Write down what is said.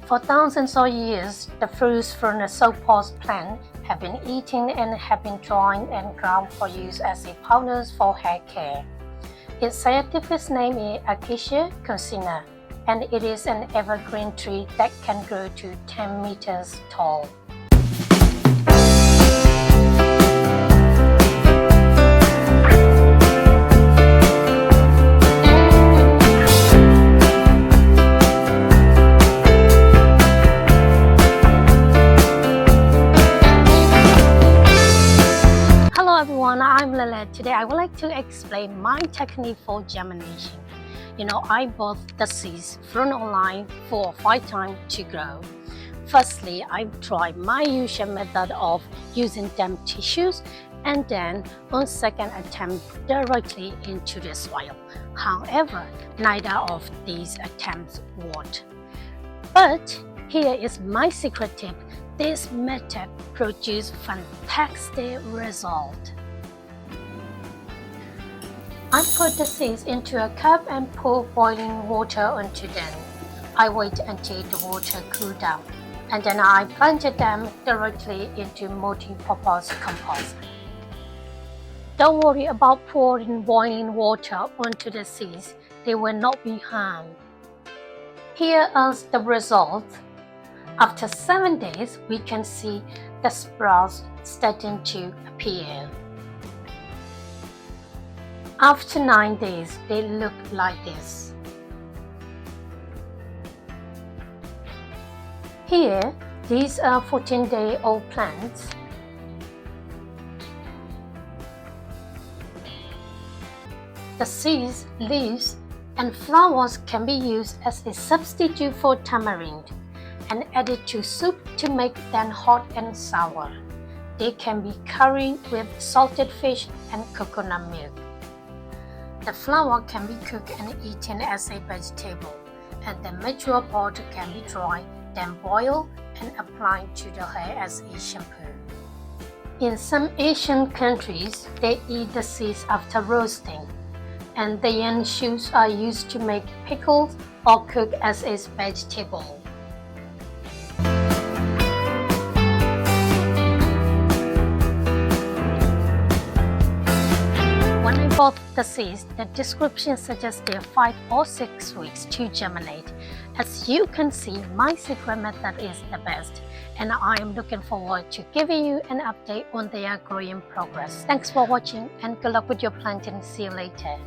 For thousands of years, the fruits from the soapbox plant have been eaten and have been dried and ground for use as a powders for hair care. Its scientific name is Acacia Concinna, and it is an evergreen tree that can grow to 10 meters tall. Hello everyone, I'm Lae Lae. Today I would like to explain my technique for germination. I bought the seeds from online 4 or 5 times to grow. Firstly, I tried my usual method of using damp tissues and then on second attempt directly into the soil. However, neither of these attempts worked. But here is my secret tip. This method produced fantastic results. I put the seeds into a cup and pour boiling water onto them. I wait until the water cools down, and then I planted them directly into multi-purpose compost. Don't worry about pouring boiling water onto the seeds, they will not be harmed. Here are the results. After 7 days, we can see the sprouts starting to appear. After 9 days, they look like this. Here, these are 14-day-old plants. The seeds, leaves, and flowers can be used as a substitute for tamarind and added to soup to make them hot and sour. They can be curried with salted fish and coconut milk. The flower can be cooked and eaten as a vegetable, and the mature part can be dried, then boiled and applied to the hair as a shampoo. In some Asian countries, they eat the seeds after roasting, and the young shoots are used to make pickles or cooked as a vegetable. When I bought the seeds, the description suggests they are 5 or 6 weeks to germinate. As you can see, my secret method is the best, and I am looking forward to giving you an update on their growing progress. Thanks for watching and good luck with your planting. See you later.